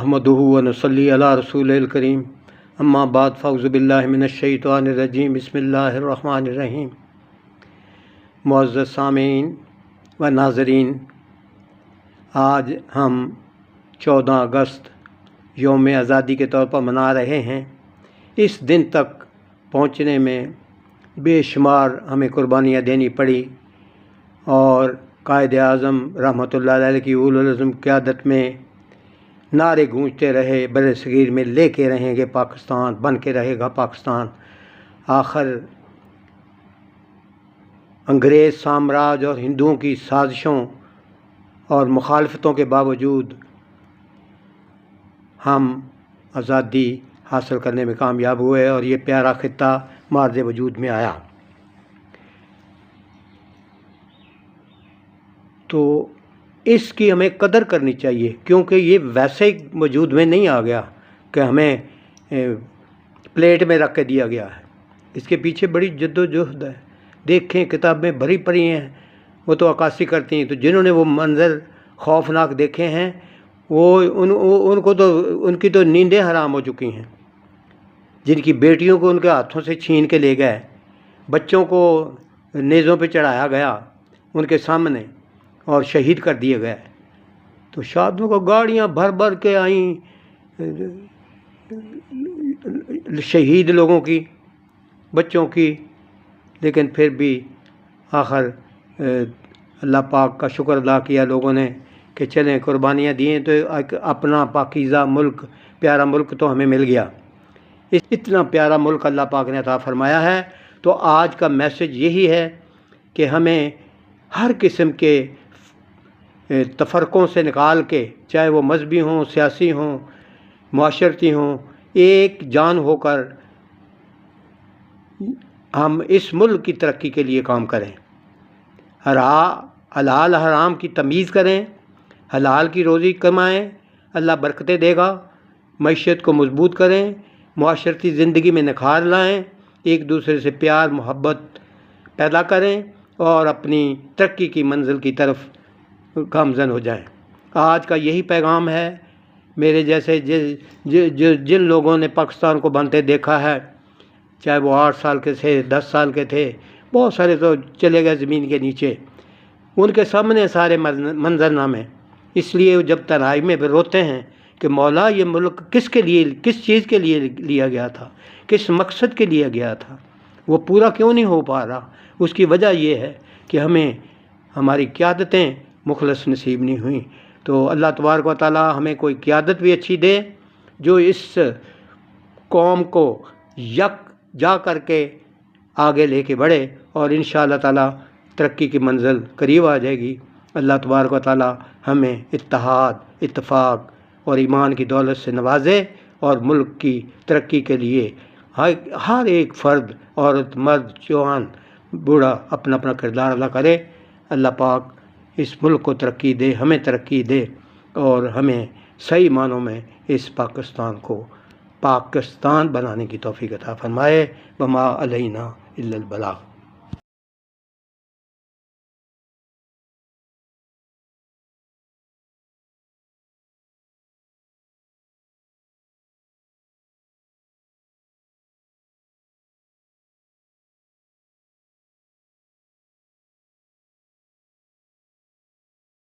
नहमदुहु व नसल्ली अला रसूलिल करीम अम्मा बाद फ़ौज़ु बिल्लाहि मिनश्शैतानिर रजीम बिस्मिल्लाहिर रहमानिर रहीम। मुअज़्ज़ज़ सामीन व नाज़रीन, आज हम 14 अगस्त यौम आज़ादी के तौर पर मना रहे हैं। इस दिन तक पहुँचने में बेशुमार हमें कुर्बानियाँ देनी पड़ी और कायद आज़म रहमतुल्लाह अलैह की उलुल अज़्म क़यादत में नारे गूंजते रहे, बरे सगीर में लेके रहेंगे पाकिस्तान, बन के रहेगा पाकिस्तान। आखिर अंग्रेज़ साम्राज्य और हिंदुओं की साजिशों और मुखालफतों के बावजूद हम आज़ादी हासिल करने में कामयाब हुए और ये प्यारा खित्ता मार्ज़ वजूद में आया। तो इसकी हमें कदर करनी चाहिए, क्योंकि ये वैसे ही वजूद में नहीं आ गया कि हमें प्लेट में रख के दिया गया है। इसके पीछे बड़ी जद्दोजहद है। देखें, किताबें भरी पड़ी हैं, वो तो अक्कासी करती हैं। तो जिन्होंने वो मंज़र खौफनाक देखे हैं उनको तो उनकी तो नींदें हराम हो चुकी हैं। जिनकी बेटियों को उनके हाथों से छीन के ले गए, बच्चों को नेज़ों पे चढ़ाया गया उनके सामने और शहीद कर दिए गए। तो शादियों को गाड़ियाँ भर भर के आईं शहीद लोगों की, बच्चों की, लेकिन फिर भी आखिर अल्लाह पाक का शुक्र अदा किया लोगों ने कि चलें कुर्बानियाँ दिए तो एक अपना पाकीज़ा मुल्क, प्यारा मुल्क तो हमें मिल गया। इतना प्यारा मुल्क अल्लाह पाक ने अता फरमाया है। तो आज का मैसेज यही है कि हमें हर किस्म के तफ़रक़ों से निकाल के, चाहे वो मजहबी हों, सियासी हों, माशरती हों, एक जान होकर हम इस मुल्क की तरक्की के लिए काम करें। हलाल हराम की तमीज़ करें, हलाल की रोज़ी कमाएं, अल्लाह बरकतें देगा। मईशत को मजबूत करें, माशरती ज़िंदगी में निखार लाएं, एक दूसरे से प्यार मोहब्बत पैदा करें और अपनी तरक्की की मंजिल की तरफ गामज़न हो जाएं। आज का यही पैगाम है। मेरे जैसे जिन लोगों ने पाकिस्तान को बनते देखा है, चाहे वो 8 साल के थे, 10 साल के थे, बहुत सारे तो चले गए ज़मीन के नीचे, उनके सामने सारे मंजरनामे। इसलिए जब तन्हाई में रोते हैं कि मौला ये मुल्क किसके लिए, किस चीज़ के लिए लिया गया था, किस मकसद के लिए गया था, वो पूरा क्यों नहीं हो पा रहा। उसकी वजह ये है कि हमें हमारी क़यादतें मुखलस नसीब नहीं हुई। तो अल्लाह तबारक व तआला हमें कोई क़यादत भी अच्छी दे जो इस कौम को जा करके आगे लेके बढ़े और इंशाअल्लाह ताला तरक्की की मंजिल करीब आ जाएगी। अल्लाह तबारक व तआला हमें इत्तेहाद, इत्तफाक और ईमान की दौलत से नवाजे और मुल्क की तरक्की के लिए हर एक फ़र्द, औरत, मर्द, जवान, बूढ़ा अपना अपना किरदार अदा करे। अल्लाह पाक इस मुल्क को तरक्की दे, हमें तरक्की दे और हमें सही मानों में इस पाकिस्तान को पाकिस्तान बनाने की तौफीक अता फरमाए। वमा अलैना इल्लल बलाग।